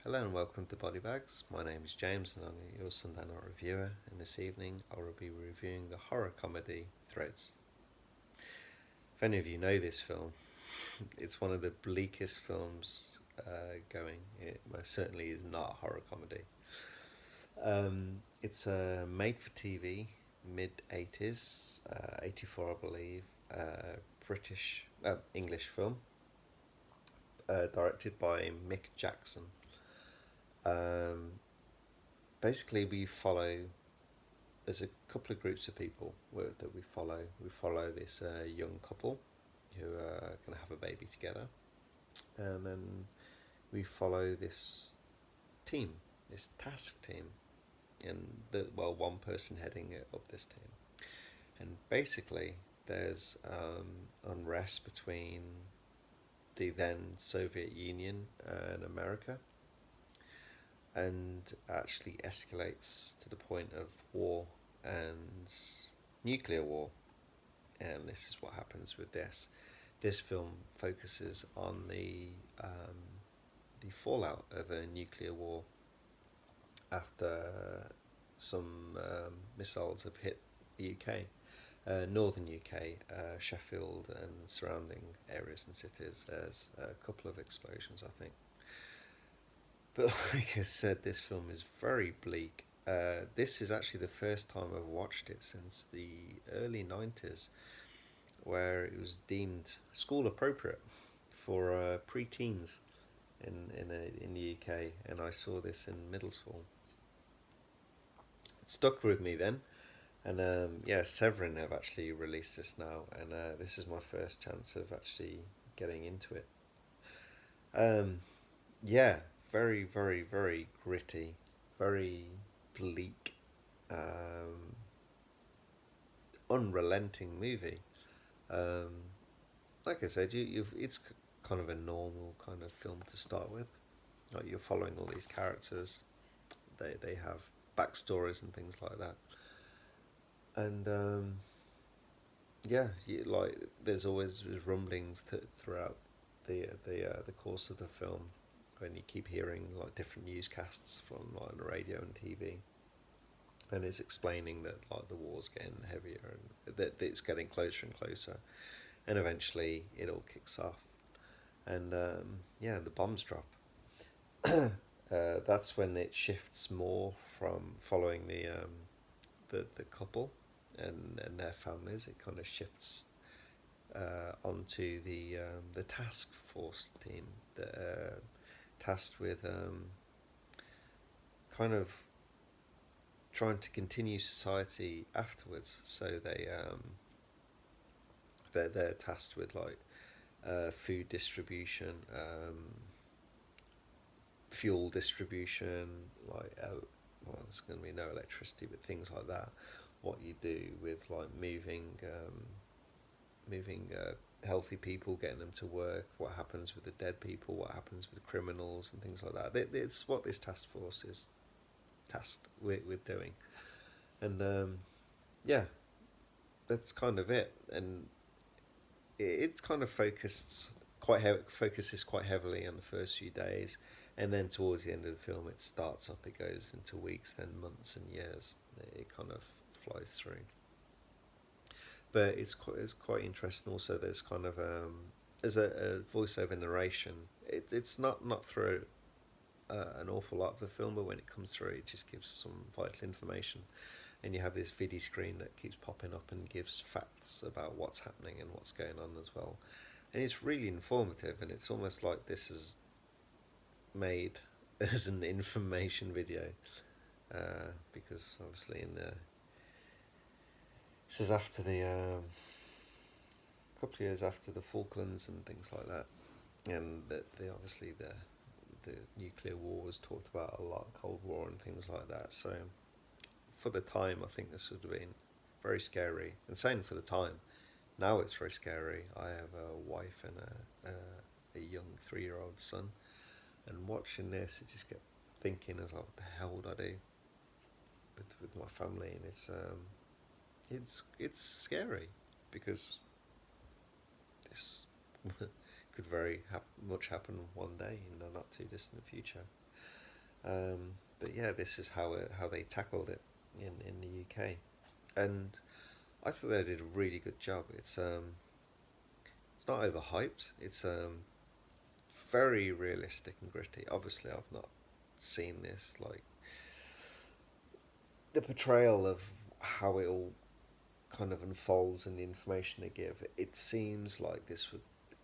Hello and welcome to Body Bags. My name is James and I'm your Sunday night reviewer, and this evening I will be reviewing the horror comedy Threads. If any of you know this film, it's one of the bleakest films going. It most certainly is not a horror comedy. It's a made for TV, mid 80s, 84 I believe, British, English film, directed by Mick Jackson. Um, Basically, we follow. There's a couple of groups of people that we follow. We follow this young couple who are going to have a baby together, and then we follow this team, this task team, and one person heading up this team. And basically, there's unrest between the then Soviet Union and America, and actually escalates to the point of war and nuclear war. And this is what happens with this. This film focuses on the fallout of a nuclear war after some missiles have hit the UK, northern UK, Sheffield and surrounding areas and cities. There's a couple of explosions, I think. But like I said, this film is very bleak. This is actually the first time I've watched it since the early 90s, where it was deemed school appropriate for pre-teens in the UK, and I saw this in middle school. It stuck with me then, and yeah, Severin have actually released this now, and this is my first chance of actually getting into it. Um, yeah, very, very, very gritty, very bleak, um, unrelenting movie. Um, like I said, it's kind of a normal kind of film to start with. Like you're following all these characters. They have backstories and things like that. And yeah, like there's always rumblings throughout the course of the film when you keep hearing like different newscasts from like the radio and TV, and it's explaining that like the war's getting heavier and that it's getting closer and closer, and eventually it all kicks off, and yeah, the bombs drop. That's when it shifts more from following the couple and their families. It kind of shifts onto the task force team that tasked with kind of trying to continue society afterwards. So they're tasked with like food distribution, fuel distribution, like well, there's going to be no electricity, but things like that. What you do with like moving healthy people, getting them to work. What happens with the dead people? What happens with criminals and things like that? It's what this task force is tasked with doing, and yeah, that's kind of it. And it kind of focuses quite heavily on the first few days, and then towards the end of the film, it starts up. It goes into weeks, then months and years. It kind of flies through. But it's quite interesting. Also, there's kind of there's a voiceover narration. It's not through an awful lot of the film, but when it comes through, it just gives some vital information. And you have this video screen that keeps popping up and gives facts about what's happening and what's going on as well. And it's really informative, and it's almost like this is made as an information video, because obviously in the this is after the couple of years after the Falklands and things like that, and the obviously the nuclear war was talked about a lot, Cold War and things like that. So for the time, I think this would have been very scary. And saying for the time, now it's very scary. I have a wife and a young 3-year-old son, and watching this, I just kept thinking, as like, what the hell would I do with my family? And it's scary because this could very much happen one day in the not too distant future. But yeah, this is how they tackled it in the UK, and I thought they did a really good job. It's not overhyped. It's very realistic and gritty. Obviously, I've not seen this. Like the portrayal of how it all kind of unfolds and the information they give, it seems like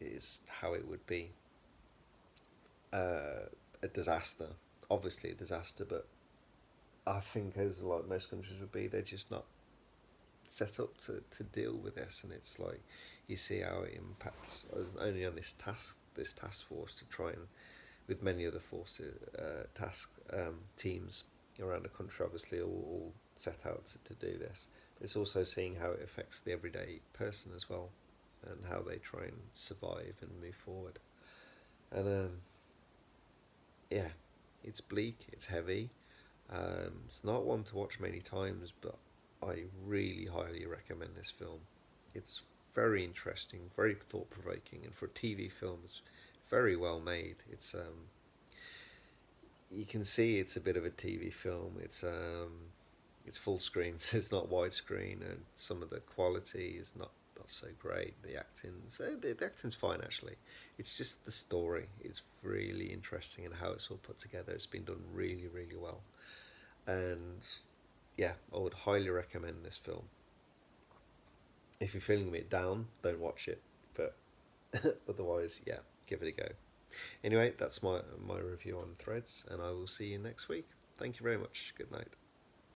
is how it would be. A disaster, obviously a disaster, but I think as like most countries would be, they're just not set up to deal with this, and it's like you see how it impacts only on this task force to try and with many other forces task teams around the country, obviously all set out to do this. But it's also seeing how it affects the everyday person as well, and how they try and survive and move forward. And yeah, it's bleak, it's heavy. It's not one to watch many times, but I really highly recommend this film. It's very interesting, very thought provoking, and for a TV film, it's very well made. You can see it's a bit of a TV film. It's full screen, so it's not widescreen, and some of the quality is not so great. The acting's fine actually. It's just the story is really interesting and how it's all put together. It's been done really well, and yeah, I would highly recommend this film. If you're feeling a bit down, don't watch it, but otherwise, yeah, give it a go. Anyway, that's my review on Threads, and I will see you next week. Thank you very much. Good night.